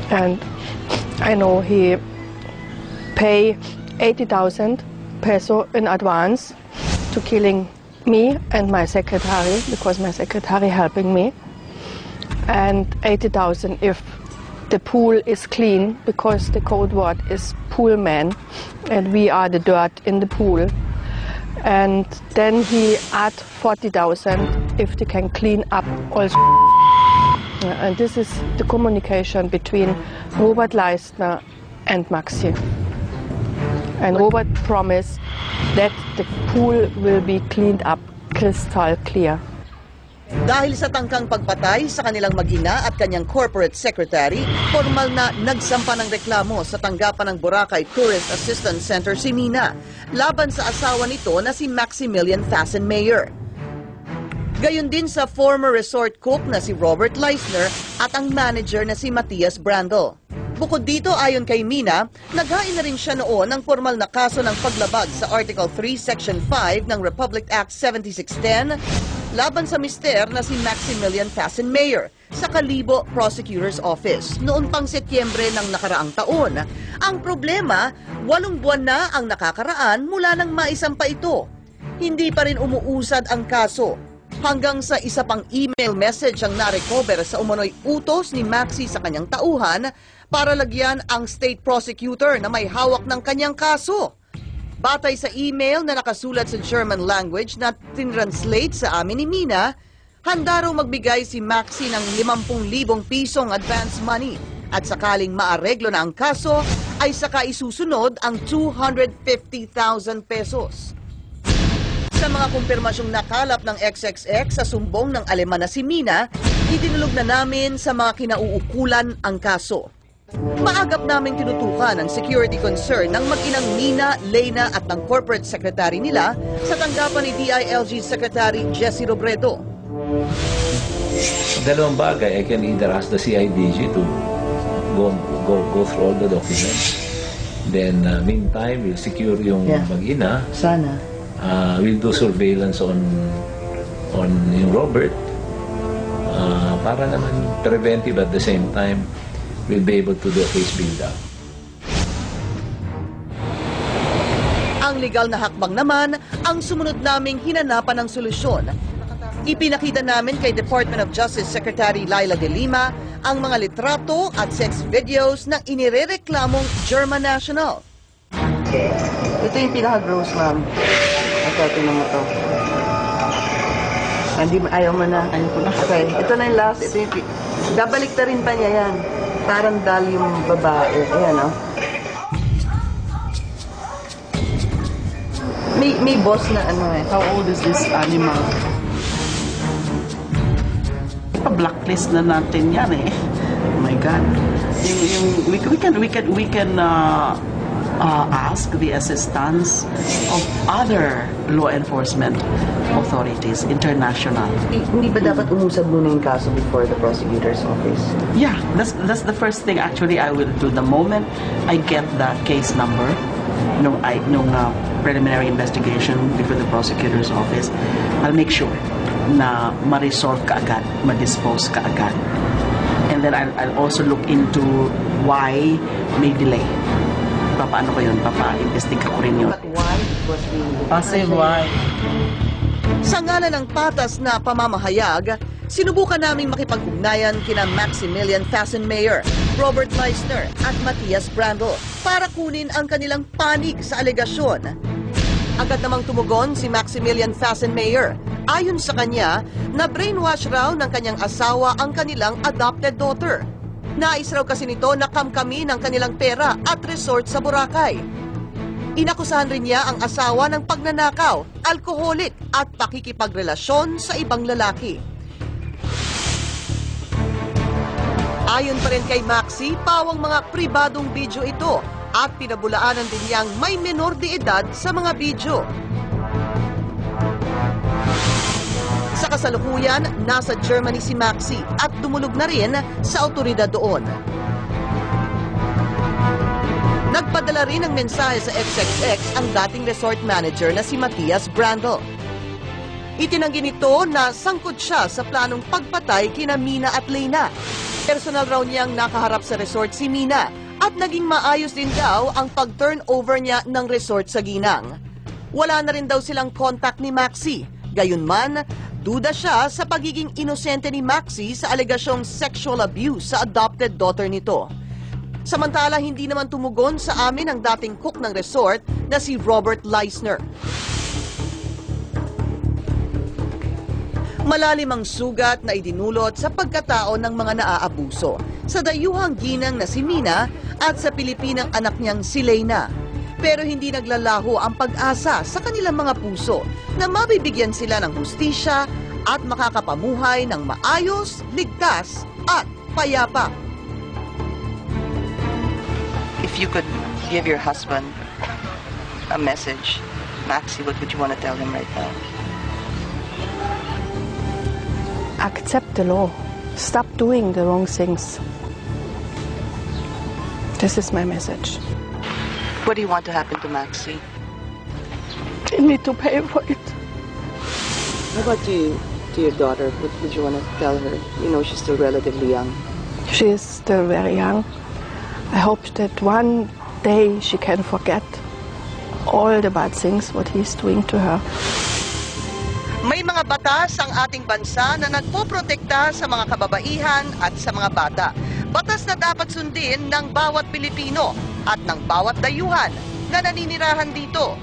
And I know he pay 80,000 peso in advance to killing me and my secretary, because my secretary helping me, and 80,000 if the pool is clean, because the code word is pool man, and we are the dirt in the pool. And then he add 40,000 if they can clean up also. And this is the communication between Robert Leistner and Maxi. And Robert promised that the pool will be cleaned up crystal clear. Dahil sa tangkang pagpatay sa kanilang mag-ina at kanyang corporate secretary, formal na nagsampa ng reklamo sa tanggapan ng Boracay Tourist Assistance Center si Mina laban sa asawa nito na si Maximilian Fassenmayer. Gayon din sa former resort cook na si Robert Leistner at ang manager na si Matias Brandel. Bukod dito, ayon kay Mina, naghain na rin siya noon ng formal na kaso ng paglabag sa Article 3, Section 5 ng Republic Act 7610 laban sa mister na si Maximilian Fassenmayer sa Kalibo Prosecutor's Office noon pang Setyembre ng nakaraang taon. Ang problema, 8 buwan na ang nakakaraan mula nang maisampa ito. Hindi pa rin umuusad ang kaso. Hanggang sa isa pang email message ang narecover sa umano'y utos ni Maxi sa kanyang tauhan para lagyan ang state prosecutor na may hawak ng kanyang kaso. Batay sa email na nakasulat sa German language na tinranslate sa amin ni Mina, handa raw magbigay si Maxi ng 50,000 pisong advance money at sakaling maareglo na ang kaso ay saka isusunod ang 250,000 pesos. Sa mga kumpirmasyong nakalap ng XXX sa sumbong ng Aleman na si Mina, idinulog na namin sa mga kinauukulan ang kaso. Maagap naming tinutukan ang security concern ng mag-inang Mina, Leyna at ng corporate secretary nila sa tanggapan ni DILG Secretary Jesse Robredo. Dalawang bagay, I can either ask the CIDG to go through all the documents. Then, meantime, we'll secure yung mag-ina. Sana. We'll do surveillance on yung Robert para naman preventive at the same time we'll be able to do a case build-up. Ang legal na hakbang naman ang sumunod naming hinanapan ng solusyon. Ipinakita namin kay Department of Justice Secretary Laila de Lima ang mga litrato at sex videos na inirereklamong German national. Ito yung pinaka-gross, ma'am. Ito, tinan mo to. Ayaw mo na. Okay, ito na yung last. Ito yung babalik na rin pa niya yan. Parang dal yung babae. Ayan, oh. May boss na ano eh. How old is this animal? Pa-blacklist na natin yan eh. Oh my God. We can ask the assistance of other law enforcement authorities, international. Hindi ba dapat umusad muna yung kaso before the prosecutor's office? Yeah, that's the first thing actually I will do. The moment I get the case number, nung preliminary investigation before the prosecutor's office, I'll make sure na ma-resolve kaagad, ma-dispose kaagad. And then I'll also look into why may delay. Paano ko yun? Papa-investiga ko rin yun. But why was Kasi why? Sa ngalan ng patas na pamamahayag, sinubukan naming makipag-ugnayan kina Maximilian Fassenmayer, Robert Leistner at Matias Brandel para kunin ang kanilang panig sa alegasyon. Agad namang tumugon si Maximilian Fassenmayer. Ayon sa kanya, na-brainwash raw ng kanyang asawa ang kanilang adopted daughter. Nais raw kasi nito na kamkami ng kanilang pera at resort sa Boracay. Inakusahan rin niya ang asawa ng pagnanakaw, alkoholik at pakikipagrelasyon sa ibang lalaki. Ayon pa rin kay Maxi, pawang mga pribadong video ito at pinabulaanan din niyang may menor de edad sa mga video. Sa kasalukuyan, nasa Germany si Maxi at dumulog na rin sa awtoridad doon. Nagpadala rin ng mensahe sa XXX ang dating resort manager na si Matias Brandel. Itinanggi nito na sangkot siya sa planong pagpatay kina Mina at Leyna. Personal raw niyang nakaharap sa resort si Mina at naging maayos din daw ang pag-turnover niya ng resort sa ginang. Wala na rin daw silang contact ni Maxie. Gayunman, duda siya sa pagiging inosente ni Maxie sa alegasyong sexual abuse sa adopted daughter nito. Samantala, hindi naman tumugon sa amin ang dating cook ng resort na si Robert Leisner. Malalim ang sugat na idinulot sa pagkatao ng mga naaabuso sa dayuhang ginang na si Mina at sa Pilipinang anak niyang si Leyna. Pero hindi naglalaho ang pag-asa sa kanilang mga puso na mabibigyan sila ng hustisya at makakapamuhay ng maayos, ligtas at payapa. If you could give your husband a message, Maxie, what would you want to tell him right now? Accept the law. Stop doing the wrong things. This is my message. What do you want to happen to Maxie? They need to pay for it. How about to your daughter? What would you want to tell her? You know, she's still relatively young. She is still very young. I hope that one day she can forget all the bad things what he's doing to her. May mga batas ang ating bansa na nagpoprotekta sa mga kababaihan at sa mga bata. Batas na dapat sundin ng bawat Pilipino at ng bawat dayuhan na naninirahan dito.